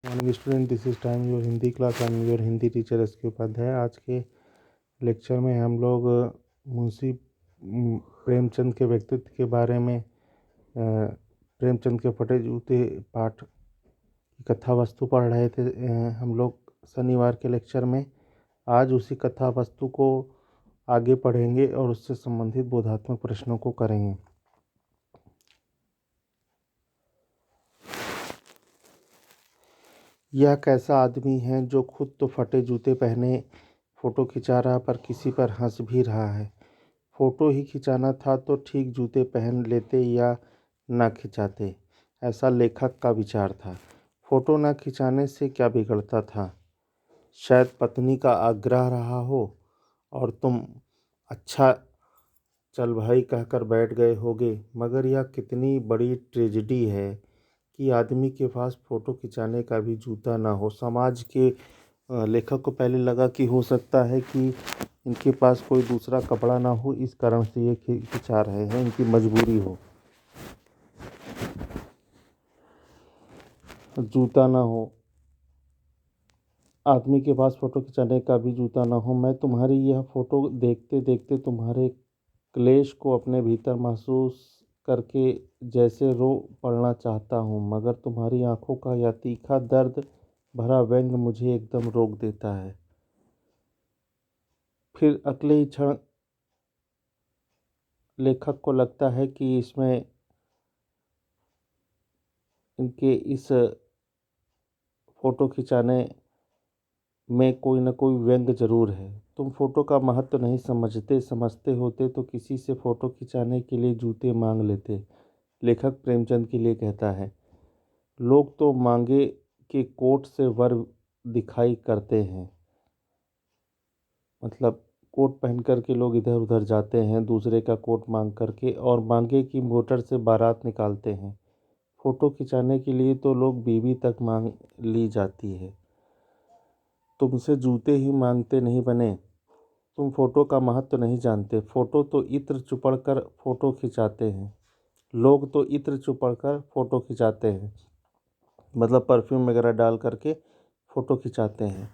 Morning student, this is time your Hindi class. I am your Hindi teacher S के उपाध्याय। आज के lecture में हम लोग मुंशी प्रेमचंद के व्यक्तित्व के बारे में प्रेमचंद के फटे जूते पाठ की कथा वस्तु पढ़ रहे थे हम लोग शनिवार के लेक्चर में। आज उसी कथा वस्तु को आगे पढ़ेंगे और उससे संबंधित बोधात्मक प्रश्नों को करेंगे। यह कैसा आदमी है जो खुद तो फटे जूते पहने फ़ोटो खिंचा रहा पर किसी पर हंस भी रहा है। फ़ोटो ही खिंचाना था तो ठीक जूते पहन लेते या ना खिंचाते, ऐसा लेखक का विचार था। फ़ोटो ना खिंचाने से क्या बिगड़ता था? शायद पत्नी का आग्रह रहा हो और तुम अच्छा चल भाई कहकर बैठ गए होगे, मगर यह कितनी बड़ी ट्रेजेडी है कि आदमी के पास फ़ोटो खिंचाने का भी जूता ना हो। समाज के लेखक को पहले लगा कि हो सकता है कि इनके पास कोई दूसरा कपड़ा ना हो, इस कारण से ये खिंचा रहे हैं, इनकी मजबूरी हो, जूता ना हो। आदमी के पास फ़ोटो खिंचाने का भी जूता ना हो। मैं तुम्हारी यह फ़ोटो देखते देखते तुम्हारे क्लेश को अपने भीतर महसूस करके जैसे रो पड़ना चाहता हूँ, मगर तुम्हारी आंखों का यह तीखा दर्द भरा व्यंग मुझे एकदम रोक देता है। फिर अगले ही क्षण लेखक को लगता है कि इसमें इनके इस फ़ोटो खिंचाने में कोई न कोई व्यंग जरूर है। तुम फ़ोटो का महत्व नहीं समझते होते तो किसी से फ़ोटो खिंचाने के लिए जूते मांग लेते। लेखक प्रेमचंद के लिए कहता है, लोग तो मांगे के कोट से वर दिखाई करते हैं। मतलब कोट पहन करके लोग इधर उधर जाते हैं दूसरे का कोट मांग करके, और मांगे की मोटर से बारात निकालते हैं। फ़ोटो खिंचाने के लिए तो लोग बीवी तक मांग ली जाती है। तुमसे जूते ही मांगते नहीं बने। तुम फ़ोटो का महत्व नहीं जानते। फ़ोटो तो इत्र चुपड़ कर फ़ोटो खिंचाते हैं। लोग तो इत्र चुपड़ कर फ़ोटो खिंचाते हैं, मतलब परफ्यूम वगैरह डाल करके फ़ोटो खिंचाते हैं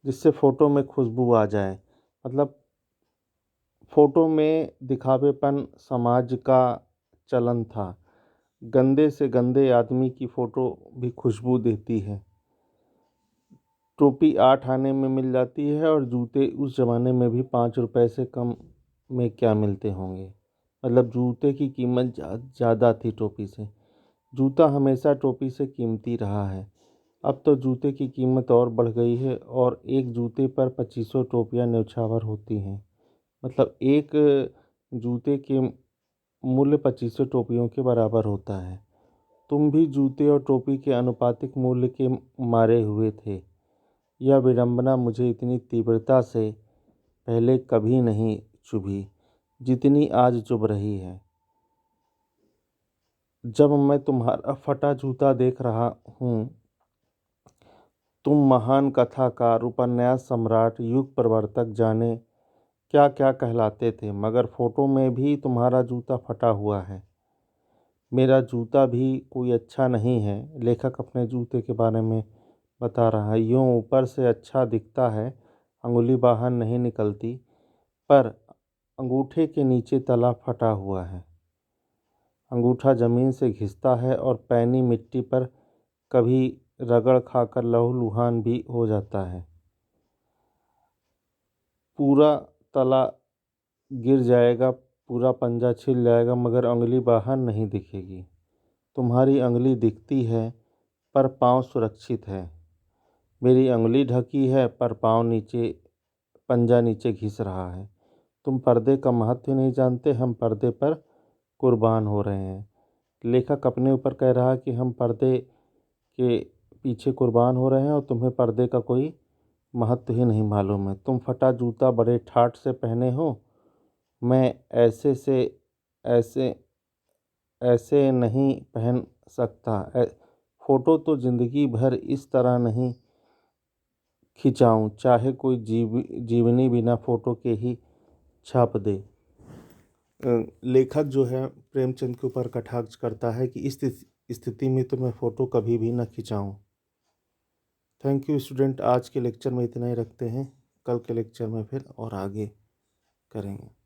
जिससे फ़ोटो में खुशबू आ जाए। मतलब फ़ोटो में दिखावेपन समाज का चलन था। गंदे से गंदे आदमी की फ़ोटो भी खुशबू देती है। टोपी 8 आने में मिल जाती है और जूते उस ज़माने में भी 5 रुपए से कम में क्या मिलते होंगे। मतलब जूते की कीमत ज़्यादा थी टोपी से। जूता हमेशा टोपी से कीमती रहा है। अब तो जूते की कीमत और बढ़ गई है और एक जूते पर 2500 टोपियाँ न्यौछावर होती हैं। मतलब एक जूते के मूल्य 2500 टोपियों के बराबर होता है। तुम भी जूते और टोपी के अनुपातिक मूल्य के मारे हुए थे। यह विडंबना मुझे इतनी तीव्रता से पहले कभी नहीं चुभी जितनी आज चुभ रही है। जब मैं तुम्हारा फटा जूता देख रहा हूँ। तुम महान कथाकार, उपन्यास सम्राट, युग प्रवर्तक जाने क्या क्या कहलाते थे, मगर फ़ोटो में भी तुम्हारा जूता फटा हुआ है। मेरा जूता भी कोई अच्छा नहीं है। लेखक अपने जूते के बारे में बता रहा है। यूँ ऊपर से अच्छा दिखता है, अंगुली बाहर नहीं निकलती, पर अंगूठे के नीचे तला फटा हुआ है। अंगूठा ज़मीन से घिसता है और पैनी मिट्टी पर कभी रगड़ खाकर लहूलुहान भी हो जाता है। पूरा तला गिर जाएगा, पूरा पंजा छिल जाएगा, मगर अंगुली बाहर नहीं दिखेगी। तुम्हारी अंगुली दिखती है पर पाँव सुरक्षित है। मेरी अंगुली ढकी है पर पाँव नीचे, पंजा नीचे घिस रहा है। तुम पर्दे का महत्व ही नहीं जानते। हम पर्दे पर कुर्बान हो रहे हैं। लेखक अपने ऊपर कह रहा है कि हम पर्दे के पीछे कुर्बान हो रहे हैं और तुम्हें पर्दे का कोई महत्व ही नहीं मालूम है। तुम फटा जूता बड़े ठाठ से पहने हो। मैं ऐसे ऐसे नहीं पहन सकता। फ़ोटो तो ज़िंदगी भर इस तरह नहीं खिंचाऊँ, चाहे कोई जीवनी बिना फ़ोटो के ही छाप दे। लेखक जो है प्रेमचंद के ऊपर कटाक्ष करता है कि इस स्थिति में तो मैं फ़ोटो कभी भी न खिंचाऊँ। थैंक यू स्टूडेंट, आज के लेक्चर में इतना ही रखते हैं। कल के लेक्चर में फिर और आगे करेंगे।